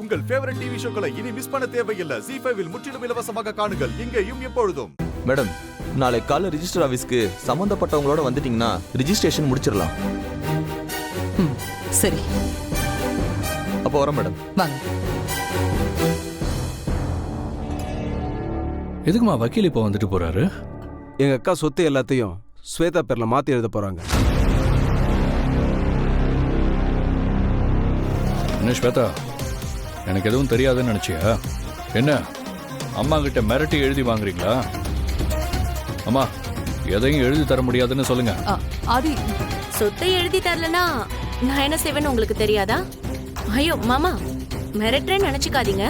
உங்கள் favourite TV ஷோக்களை இனி miss பண்ண தேவையில்லை. ZEE5 இல் முற்றிலும் இலவசமாக காணுங்கள். இங்கேயும் எப்பொழுதும். மேடம், நாளை காலை ரிஜிஸ்டர் ஆபீஸ்க்கு சம்பந்தப்பட்டவங்களோட வந்துட்டீங்கன்னா ரிஜிஸ்ட்ரேஷன் முடிச்சிடலாம். சரி, அப்போ வரேன் மேடம். வாங்க. எதுக்குமா வக்கீல் இப்போ வந்துட்டு போறாரு? எங்க அக்கா சொத்து எல்லாத்தையும் ஸ்வேதா பேர்ல மாத்தி எழுத போறாங்க. என்ன ஸ்வேதா, எனக்கு எதுவும் தெரியாதுன்னு நினைச்சியா? என்ன அம்மா கிட்ட மிரட்டி எழுதி வாங்குறீங்களா? அம்மா, எதையும் எழுதி தர முடியாதுன்னு சொல்லுங்க. ஆதி, சொத்தை எழுதி தரலனா நான் என்ன செய்வேன்னு உங்களுக்கு தெரியாதா? ஐயோ மாமா, மிரட்டுறேன்னு நினைச்சுக்காதீங்க.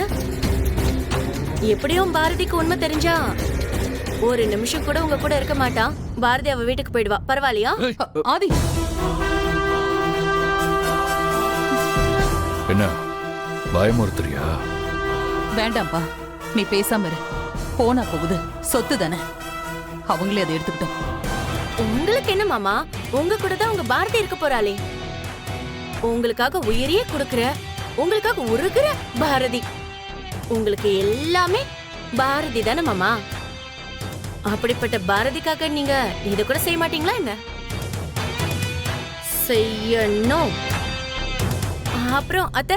எப்படியும் பாரதிக்கு உண்மை தெரிஞ்சா ஒரு நிமிஷம் கூட உங்க கூட இருக்க மாட்டான். பாரதி அவ வீட்டுக்கு போயிடுவா. பரவாயில்லையா? ஆதி, என்ன பயமுறுத்துறியா? வேண்டாம்பா, நீ பேசாம இரு. போனா போகுது, சொத்து தானே, அவங்களே அதை எடுத்துக்கிட்டோம். உங்களுக்கு என்ன மாமா, உங்க கூட தான் உங்க பாரதி இருக்க போறாளே. உங்களுக்காக உயிரையே கொடுக்கற, உங்களுக்காக உருகுற பாரதி. உங்களுக்கு எல்லாமே பாரதி தானே மாமா. அப்படிப்பட்ட பாரதிக்காக நீங்க இத கூட செய்ய மாட்டீங்களா என்ன? செய்யணும். அப்புறம் அத்த,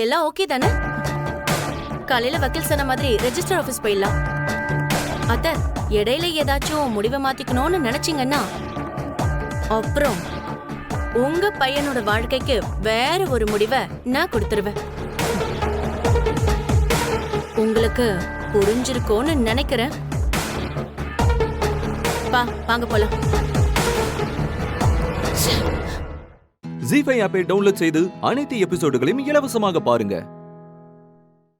எல்லாம் ஓகே தானே? காலையில வக்கீல் சொன்ன மாதிரி ரெஜிஸ்டர் ஆபீஸ் போயிடலாம். அத்த, இடையில ஏதாச்சும் முடிவை மாத்திக்கணும்னு நினைச்சீங்கன்னா அப்புறம் உங்க பையனோட வாழ்க்கைக்கு வேற ஒரு முடிவை நான் கொடுத்துருவேன். உங்களுக்கு புரிஞ்சிருக்கோன்னு நினைக்கிறேன். வாங்க போலாம். ZEE5 ஆப்பை டவுன்லோட் செய்து அனைத்து எபிசோடுகளையும் இலவசமாக பாருங்க.